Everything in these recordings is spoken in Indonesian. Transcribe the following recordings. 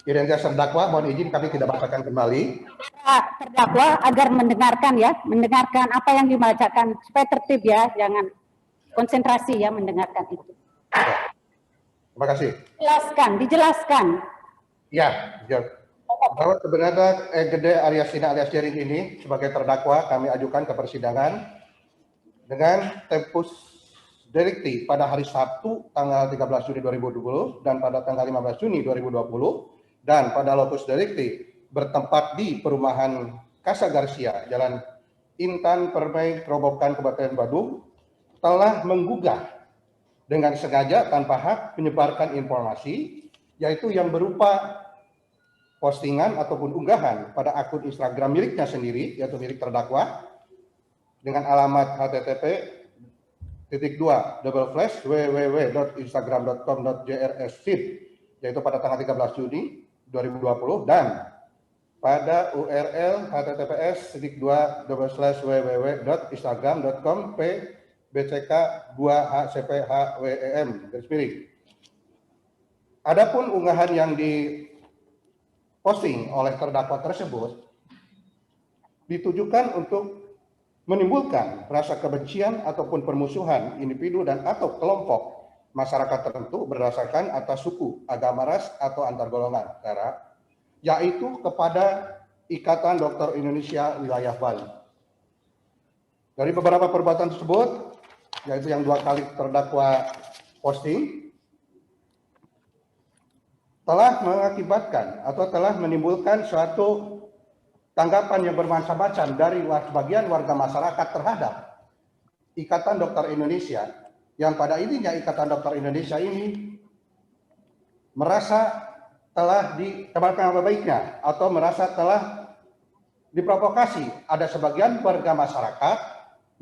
Identitas terdakwa, mohon izin kami tidak bacakan kembali. Terdakwa agar mendengarkan apa yang dibacakan supaya tertib ya, jangan konsentrasi ya mendengarkan itu. Ya. Terima kasih. Dijelaskan. Ya, bahwa sebenarnya Gede Aryastina alias Jering ini sebagai terdakwa kami ajukan ke persidangan dengan tempus delicti pada hari Sabtu tanggal 13 Juni 2020 dan pada tanggal 15 Juni 2020 dan pada locus delicti bertempat di perumahan Casa Garcia, Jalan Intan Permai, Kerobokan, Kabupaten Badung, telah menggugah dengan sengaja tanpa hak menyebarkan informasi, yaitu yang berupa postingan ataupun unggahan pada akun Instagram miliknya sendiri, yaitu milik terdakwa, dengan alamat http://www.instagram.com.jrsfeed, yaitu pada tanggal 13 Juni 2020, dan pada URL https://www.instagram.com/bck2hcphwem. Adapun unggahan yang diposting oleh terdakwa tersebut ditujukan untuk menimbulkan rasa kebencian ataupun permusuhan individu dan atau kelompok masyarakat tertentu berdasarkan atas suku, agama, ras, atau antar golongan darah, yaitu kepada Ikatan Dokter Indonesia Wilayah Bali. Dari beberapa perbuatan tersebut, yaitu yang 2 kali terdakwa posting, telah mengakibatkan atau telah menimbulkan suatu tanggapan yang bermacam-macam dari sebagian warga masyarakat terhadap Ikatan Dokter Indonesia, yang pada intinya Ikatan Dokter Indonesia ini merasa telah ditebarkan nama baiknya atau merasa telah diprovokasi. Ada sebagian warga masyarakat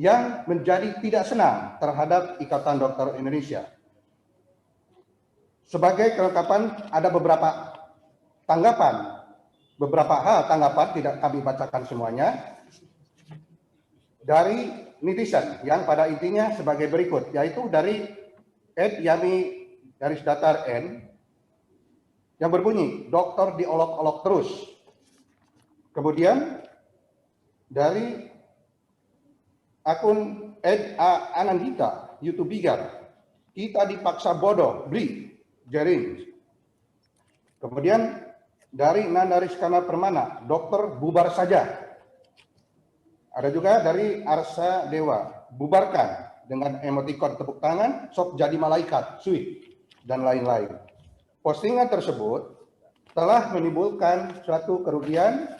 yang menjadi tidak senang terhadap Ikatan Dokter Indonesia. Sebagai kelengkapan, ada beberapa tanggapan, beberapa hal tanggapan, tidak kami bacakan semuanya, dari netizen yang pada intinya sebagai berikut, yaitu dari @yami_n yang berbunyi, dokter diolok-olok terus. Kemudian dari akun @anandita YouTube Bigar, kita dipaksa bodoh, beli Jering. Kemudian dari Nanda Rizkana Permana, dokter bubar saja. Ada juga dari Arsa Dewa, bubarkan, dengan emotikon tepuk tangan, sok jadi malaikat, sweet, dan lain-lain. Postingan tersebut telah menimbulkan suatu kerugian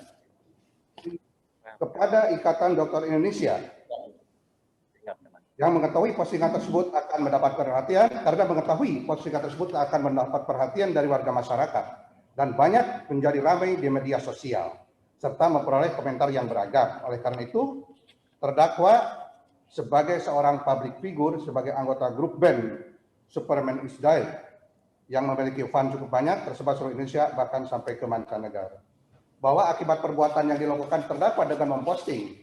kepada Ikatan Dokter Indonesia, yang mengetahui postingan tersebut akan mendapat perhatian, karena mengetahui postingan tersebut akan mendapat perhatian dari warga masyarakat, dan banyak menjadi ramai di media sosial, serta memperoleh komentar yang beragam. Oleh karena itu, terdakwa sebagai seorang public figure, sebagai anggota grup band Superman is Dead, yang memiliki fan cukup banyak, tersebar seluruh Indonesia, bahkan sampai ke mancanegara, bahwa akibat perbuatan yang dilakukan terdakwa dengan memposting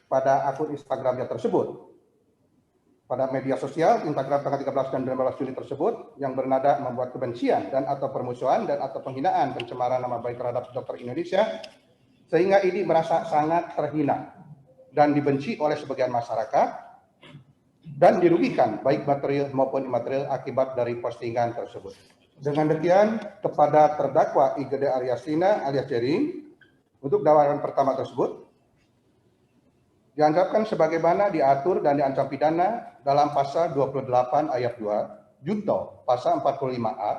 pada akun Instagramnya tersebut, pada media sosial Instagram tanggal 13 dan 15 Juli tersebut, yang bernada membuat kebencian dan atau permusuhan dan atau penghinaan pencemaran nama baik terhadap dokter Indonesia, sehingga ini merasa sangat terhina dan dibenci oleh sebagian masyarakat dan dirugikan baik material maupun imaterial akibat dari postingan tersebut. Dengan demikian, kepada terdakwa Igede Aryastina alias Jering, untuk dakwaan pertama tersebut diancamkan sebagaimana diatur dan diancam pidana dalam pasal 28 ayat 2, junto pasal 45A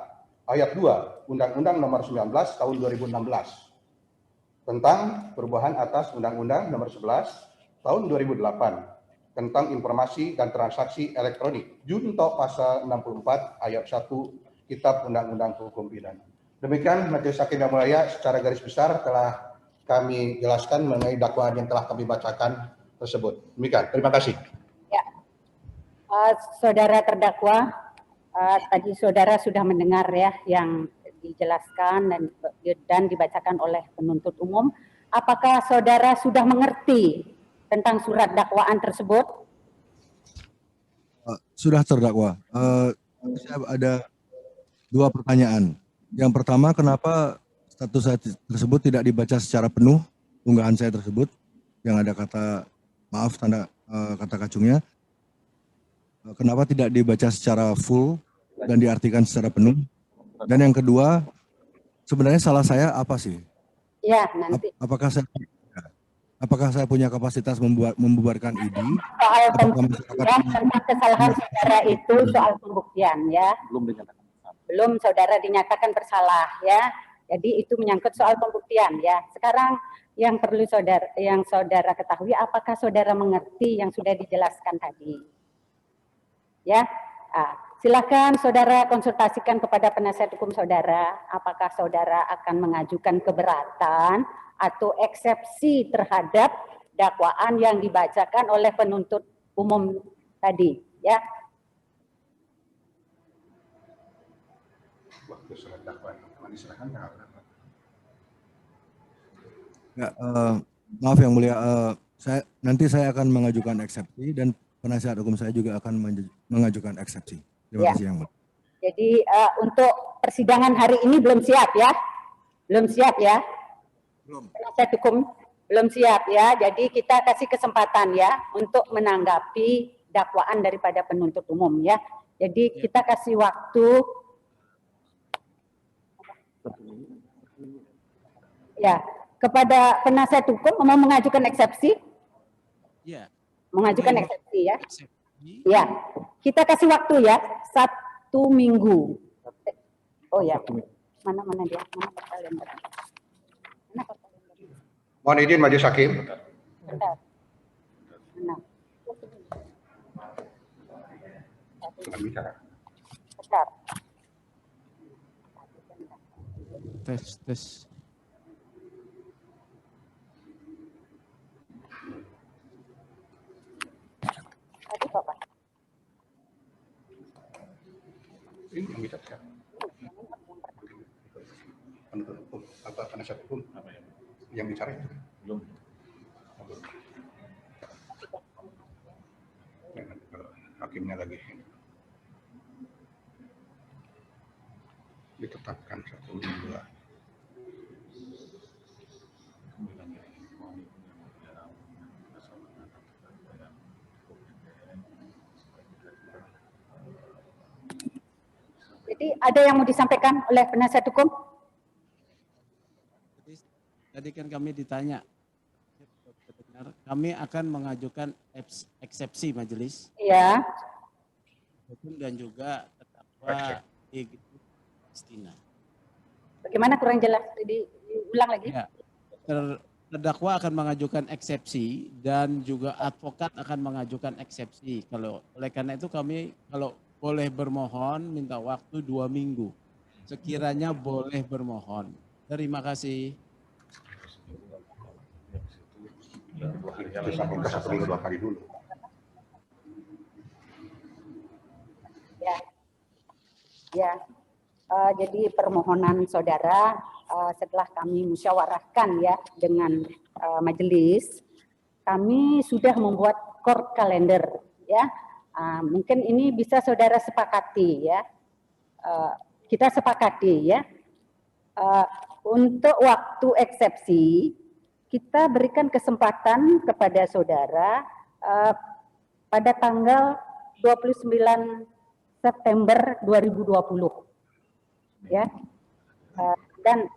ayat 2 Undang-Undang Nomor 19 Tahun 2016 tentang perubahan atas Undang-Undang Nomor 11 Tahun 2008 tentang informasi dan transaksi elektronik, junto pasal 64 ayat 1 Kitab Undang-Undang Hukum Pidana. Demikian Majelis Hakim yang mulia, secara garis besar telah kami jelaskan mengenai dakwaan yang telah kami bacakan tersebut. Demikian, terima kasih. Ya. Saudara terdakwa, tadi saudara sudah mendengar ya yang dijelaskan dan dibacakan oleh penuntut umum. Apakah saudara sudah mengerti tentang surat dakwaan tersebut? Sudah terdakwa. Saya ada 2 pertanyaan. Yang pertama, kenapa status saya tersebut tidak dibaca secara penuh, unggahan saya tersebut, yang ada kata, maaf, tanda kata kacungnya. Kenapa tidak dibaca secara full dan diartikan secara penuh? Dan yang kedua, sebenarnya salah saya apa sih? Ya, nanti. Apakah saya punya kapasitas membubarkan ID? Soal Apakah pembuktian tentang kesalahan saudara itu soal pembuktian ya. Belum saudara dinyatakan bersalah ya. Jadi itu menyangkut soal pembuktian ya. Sekarang yang perlu saudara ketahui, apakah saudara mengerti yang sudah dijelaskan tadi? Ya. Silakan saudara konsultasikan kepada penasihat hukum saudara, apakah saudara akan mengajukan keberatan atau eksepsi terhadap dakwaan yang dibacakan oleh penuntut umum tadi, ya. Ya, maaf yang mulia, nanti saya akan mengajukan eksepsi dan penasihat hukum saya juga akan mengajukan eksepsi. Terima kasih yang mulia. Jadi untuk persidangan hari ini belum siap ya, belum siap ya. Belum. Penasihat hukum belum siap ya. Jadi kita kasih kesempatan ya untuk menanggapi dakwaan daripada penuntut umum ya. Jadi kita kasih waktu. Ya, kepada penasihat hukum mau mengajukan eksepsi? Ya. Mengajukan eksepsi ya? Ya, kita kasih waktu ya, 1 minggu. Oh ya, mana dia? Mana kalender? Mohon izin Majelis Hakim. Bentar. Sedang bicara. Bentar. Tes. Tadi Bapak. Ini yang bicara siapa? Penuntut hukum atau penasihat hukum? Yang bicara itu? Belum. Hakimnya lagi ditetapkan 1 minggu. Jadi ada yang mau disampaikan oleh penasihat hukum? Tadi kan kami ditanya, kami akan mengajukan eksepsi majelis. Iya. Dan juga terdakwa Kristina. Bagaimana kurang jelas? Diulang lagi. Ya, terdakwa akan mengajukan eksepsi dan juga advokat akan mengajukan eksepsi. Oleh karena itu kami kalau boleh bermohon minta waktu 2 minggu. Sekiranya boleh bermohon. Terima kasih. Disambungkan 1 minggu 2 kali dulu. Ya. Jadi permohonan saudara setelah kami musyawarahkan ya dengan majelis, kami sudah membuat court calendar ya. Mungkin ini bisa saudara sepakati ya. Kita sepakati ya. Untuk waktu eksepsi kita berikan kesempatan kepada saudara pada tanggal 29 September 2020 ya. Dan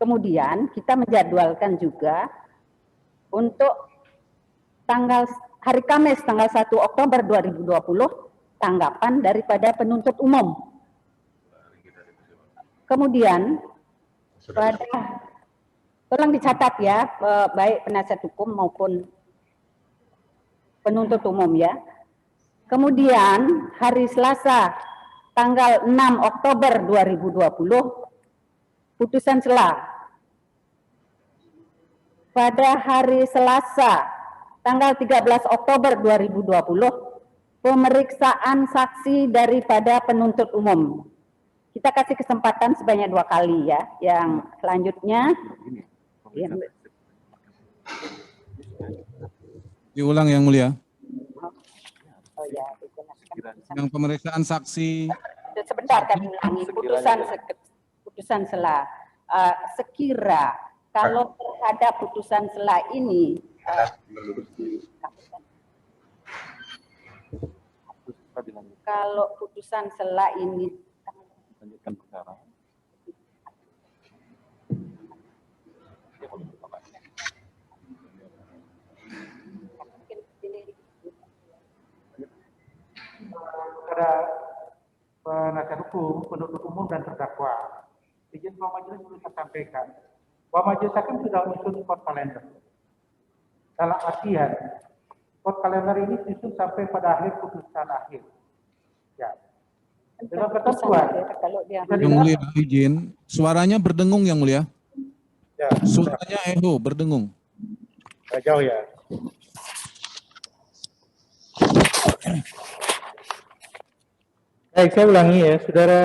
kemudian kita menjadwalkan juga untuk hari Kamis tanggal 1 Oktober 2020 tanggapan daripada penuntut umum. Kemudian tolong dicatat ya, baik penasihat hukum maupun penuntut umum ya. Kemudian hari Selasa tanggal 6 Oktober 2020 putusan sela. Pada hari Selasa tanggal 13 Oktober 2020 pemeriksaan saksi daripada penuntut umum. Kita kasih kesempatan sebanyak 2 kali ya. Yang selanjutnya diulang yang mulia. Oh ya, Yang pemeriksaan saksi sebentar kami ulangi, putusan sela. Sekira kalau terhadap putusan sela ini kalau putusan sela ini kepada penasihat hukum, penuntut umum dan terdakwa, izin Pak Majelis perlu saya sampaikan bahwa Majelis Hakim sudah menyusun court calendar. Dalam artian, court calendar ini disusun sampai pada akhir putusan akhir. Ya. Dengan ketentuan. Yang mulia izin, suaranya berdengung yang mulia. Ya, Suaranya echo, berdengung. jauh ya. Baik, saya ulangi ya, saudara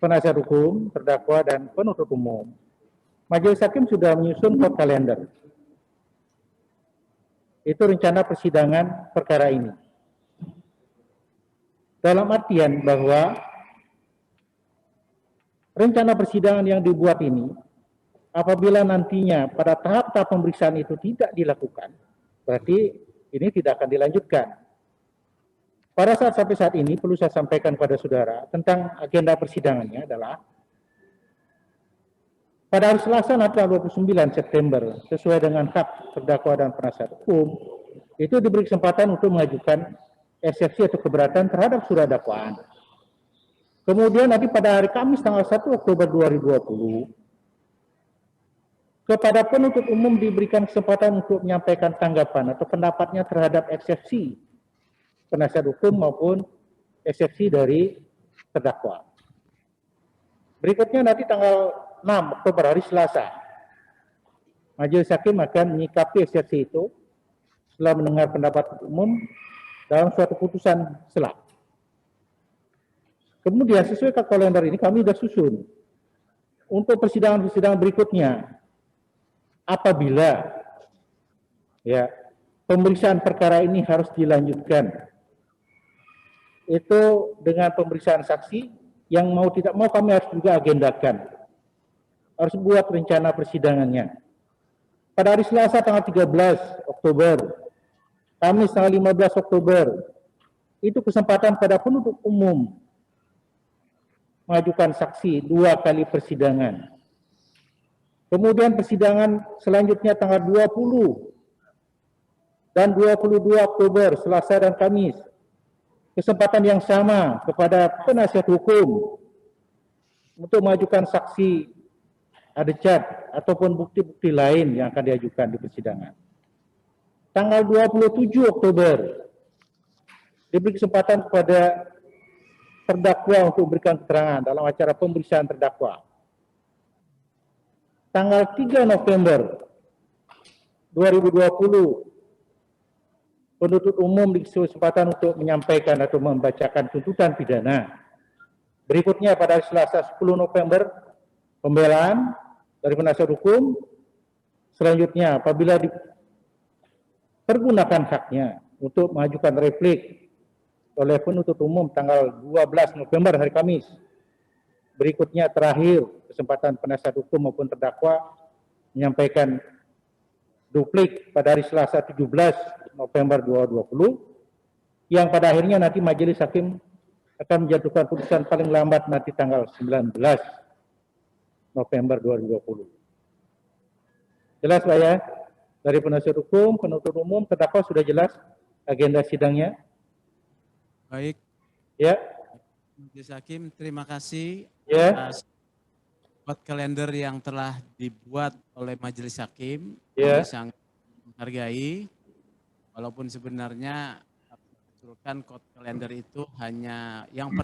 penasihat hukum, terdakwa, dan penuntut umum. Majelis Hakim sudah menyusun court calendar. Itu rencana persidangan perkara ini. Dalam artian bahwa rencana persidangan yang dibuat ini, apabila nantinya pada tahap-tahap pemeriksaan itu tidak dilakukan, berarti ini tidak akan dilanjutkan. Pada sampai saat ini perlu saya sampaikan kepada saudara tentang agenda persidangannya adalah pada hari Selasa tanggal 29 September sesuai dengan hak terdakwa dan penasihat hukum itu diberi kesempatan untuk mengajukan eksepsi atau keberatan terhadap surat dakwaan. Kemudian nanti pada hari Kamis tanggal 1 Oktober 2020 kepada penuntut umum diberikan kesempatan untuk menyampaikan tanggapan atau pendapatnya terhadap eksepsi penasihat hukum maupun eksepsi dari terdakwa. Berikutnya nanti tanggal 6 Oktober hari Selasa, Majelis Hakim akan menyikapi eksepsi itu setelah mendengar pendapat umum dalam suatu putusan sela. Kemudian sesuai ke kalender ini kami sudah susun untuk persidangan-persidangan berikutnya apabila ya pemeriksaan perkara ini harus dilanjutkan. Itu dengan pemeriksaan saksi yang mau tidak mau kami harus juga agendakan. Harus buat rencana persidangannya. Pada hari Selasa tanggal 13 Oktober, Kamis tanggal 15 Oktober, itu kesempatan pada penuntut umum mengajukan saksi 2 kali persidangan. Kemudian persidangan selanjutnya tanggal 20 dan 22 Oktober, Selasa dan Kamis. Kesempatan yang sama kepada penasihat hukum untuk mengajukan saksi adecat ataupun bukti-bukti lain yang akan diajukan di persidangan. Tanggal 27 Oktober diberi kesempatan kepada terdakwa untuk memberikan keterangan dalam acara pemeriksaan terdakwa. Tanggal 3 November 2020 penuntut umum diberi kesempatan untuk menyampaikan atau membacakan tuntutan pidana. Berikutnya pada hari Selasa 10 November, pembelaan dari penasihat hukum. Selanjutnya apabila dipergunakan haknya untuk mengajukan replik oleh penuntut umum tanggal 12 November hari Kamis. Berikutnya terakhir kesempatan penasihat hukum maupun terdakwa menyampaikan duplik pada hari Selasa 17 November 2020 yang pada akhirnya nanti Majelis Hakim akan menjatuhkan putusan paling lambat nanti tanggal 19 November 2020. Jelas Pak ya? Dari penasihat hukum, penuntut umum, terdakwa sudah jelas agenda sidangnya? Baik. Ya. Majelis Hakim, terima kasih Ya. atas court calendar yang telah dibuat oleh Majelis Hakim. Ya. Kami sangat menghargai. Walaupun sebenarnya court calendar itu hanya yang pertama